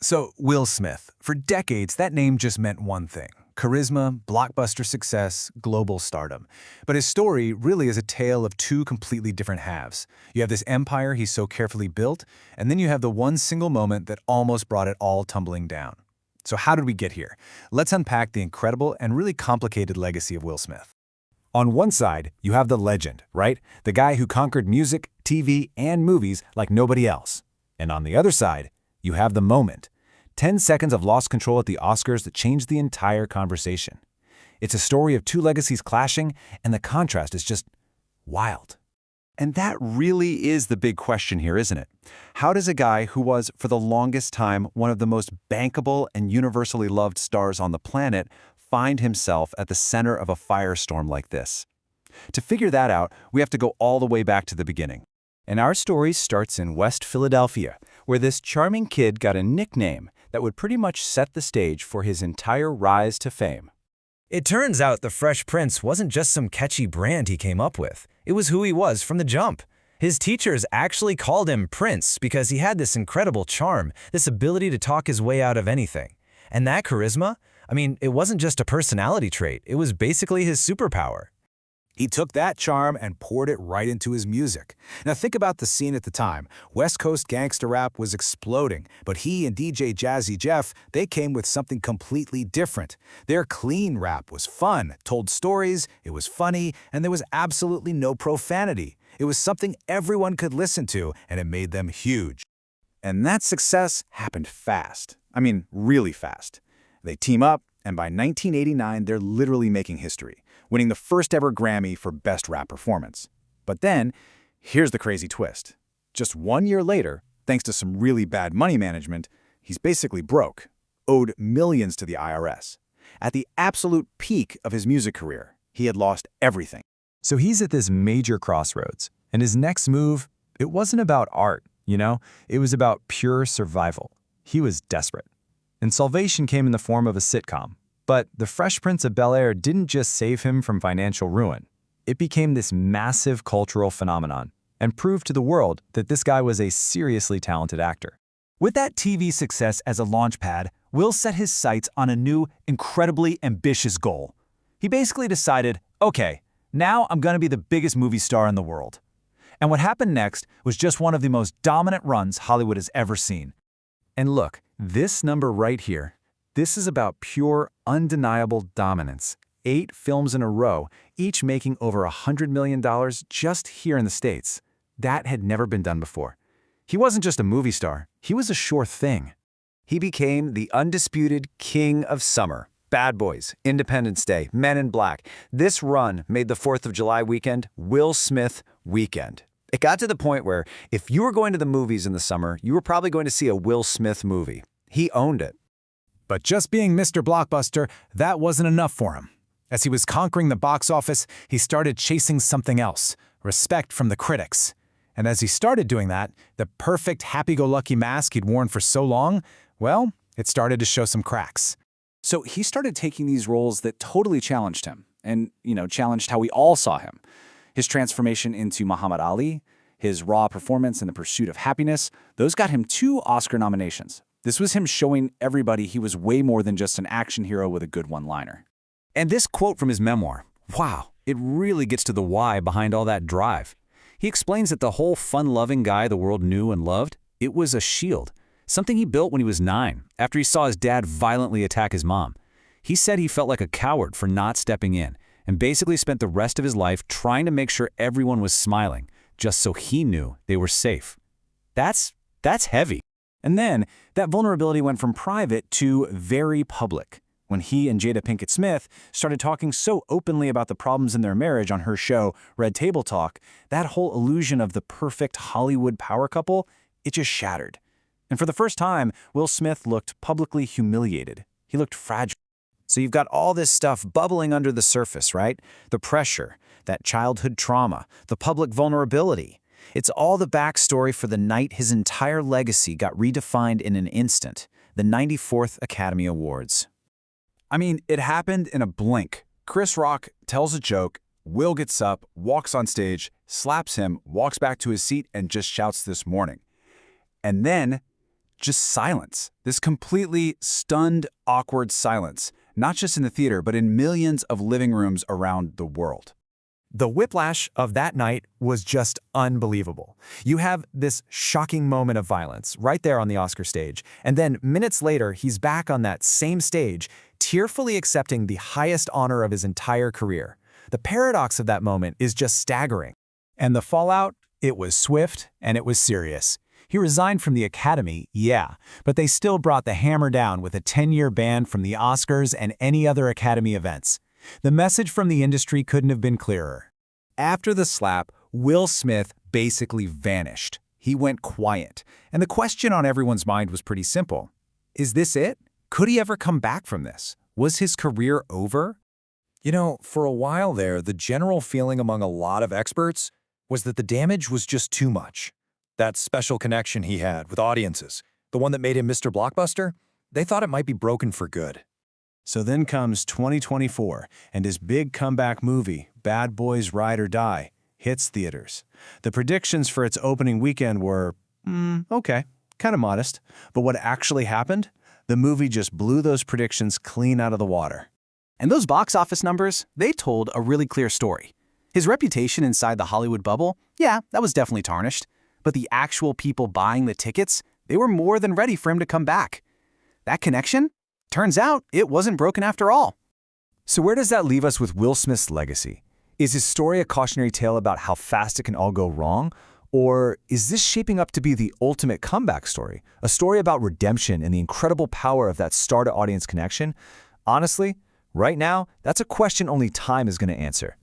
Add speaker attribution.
Speaker 1: So, Will Smith. For decades, that name just meant one thing: charisma, blockbuster success, global stardom. But his story really is a tale of two completely different halves. You have this empire he's so carefully built, and then you have the one single moment that almost brought it all tumbling down. So how did we get here? Let's unpack the incredible and really complicated legacy of Will Smith. On one side, you have the legend, right? The guy who conquered music, TV, and movies like nobody else. And on the other side, you have the moment. 10 seconds of lost control at the Oscars that changed the entire conversation. It's a story of two legacies clashing, and the contrast is just wild. And that really is the big question here, isn't it? How does a guy who was, for the longest time, one of the most bankable and universally loved stars on the planet find himself at the center of a firestorm like this? To figure that out, we have to go all the way back to the beginning. And our story starts in West Philadelphia, where this charming kid got a nickname that would pretty much set the stage for his entire rise to fame.
Speaker 2: It turns out the Fresh Prince wasn't just some catchy brand he came up with. It was who he was from the jump. His teachers actually called him Prince because he had this incredible charm, this ability to talk his way out of anything. And that charisma, it wasn't just a personality trait, it was basically his superpower.
Speaker 1: He took that charm and poured it right into his music. Now think about the scene at the time. West Coast gangster rap was exploding, but he and DJ Jazzy Jeff, they came with something completely different. Their clean rap was fun, told stories, it was funny, and there was absolutely no profanity. It was something everyone could listen to, and it made them huge. And that success happened fast. Really fast. They team up, and by 1989, they're literally making history, winning the first ever Grammy for Best Rap Performance. But then, here's the crazy twist. Just 1 year later, thanks to some really bad money management, he's basically broke, owed millions to the IRS. At the absolute peak of his music career, he had lost everything.
Speaker 3: So he's at this major crossroads, and his next move, it wasn't about art, It was about pure survival. He was desperate. And salvation came in the form of a sitcom. But The Fresh Prince of Bel-Air didn't just save him from financial ruin. It became this massive cultural phenomenon and proved to the world that this guy was a seriously talented actor.
Speaker 4: With that TV success as a launchpad, Will set his sights on a new, incredibly ambitious goal. He basically decided, okay, now I'm going to be the biggest movie star in the world. And what happened next was just one of the most dominant runs Hollywood has ever seen.
Speaker 3: And look, this number right here, this is about pure, undeniable dominance. 8 films in a row, each making over $100 million just here in the States. That had never been done before. He wasn't just a movie star, he was a sure thing.
Speaker 2: He became the undisputed king of summer. Bad Boys, Independence Day, Men in Black. This run made the 4th of July weekend Will Smith weekend. It got to the point where if you were going to the movies in the summer, you were probably going to see a Will Smith movie. He owned it.
Speaker 1: But just being Mr. Blockbuster, that wasn't enough for him. As he was conquering the box office, he started chasing something else: respect from the critics. And as he started doing that, the perfect happy-go-lucky mask he'd worn for so long, well, it started to show some cracks.
Speaker 4: So he started taking these roles that totally challenged him and, challenged how we all saw him. His transformation into Muhammad Ali, his raw performance in The Pursuit of Happiness, those got him 2 Oscar nominations. This was him showing everybody he was way more than just an action hero with a good one-liner.
Speaker 2: And this quote from his memoir, wow, it really gets to the why behind all that drive. He explains that the whole fun-loving guy the world knew and loved, it was a shield, something he built when he was 9, after he saw his dad violently attack his mom. He said he felt like a coward for not stepping in, and basically spent the rest of his life trying to make sure everyone was smiling, just so he knew they were safe. That's heavy.
Speaker 4: And then, that vulnerability went from private to very public. When he and Jada Pinkett Smith started talking so openly about the problems in their marriage on her show, Red Table Talk, that whole illusion of the perfect Hollywood power couple, it just shattered. And for the first time, Will Smith looked publicly humiliated. He looked fragile.
Speaker 2: So you've got all this stuff bubbling under the surface, right? The pressure, that childhood trauma, the public vulnerability. It's all the backstory for the night his entire legacy got redefined in an instant, the 94th Academy Awards.
Speaker 4: It happened in a blink. Chris Rock tells a joke, Will gets up, walks on stage, slaps him, walks back to his seat, and just shouts "this morning." And then, just silence. This completely stunned, awkward silence, not just in the theater, but in millions of living rooms around the world.
Speaker 1: The whiplash of that night was just unbelievable. You have this shocking moment of violence right there on the Oscar stage, and then minutes later, he's back on that same stage, tearfully accepting the highest honor of his entire career. The paradox of that moment is just staggering.
Speaker 3: And the fallout? It was swift and it was serious. He resigned from the Academy, yeah, but they still brought the hammer down with a 10-year ban from the Oscars and any other Academy events. The message from the industry couldn't have been clearer.
Speaker 4: After the slap, Will Smith basically vanished. He went quiet. And the question on everyone's mind was pretty simple. Is this it? Could he ever come back from this? Was his career over?
Speaker 5: You know, for a while there, the general feeling among a lot of experts was that the damage was just too much. That special connection he had with audiences, the one that made him Mr. Blockbuster, they thought it might be broken for good.
Speaker 3: So then comes 2024, and his big comeback movie, Bad Boys Ride or Die, hits theaters. The predictions for its opening weekend were, okay, kind of modest. But what actually happened? The movie just blew those predictions clean out of the water.
Speaker 6: And those box office numbers, they told a really clear story. His reputation inside the Hollywood bubble, yeah, that was definitely tarnished. But the actual people buying the tickets, they were more than ready for him to come back. That connection? Turns out it wasn't broken after all.
Speaker 1: So where does that leave us with Will Smith's legacy? Is his story a cautionary tale about how fast it can all go wrong? Or is this shaping up to be the ultimate comeback story? A story about redemption and the incredible power of that star-to-audience connection? Honestly, right now, that's a question only time is going to answer.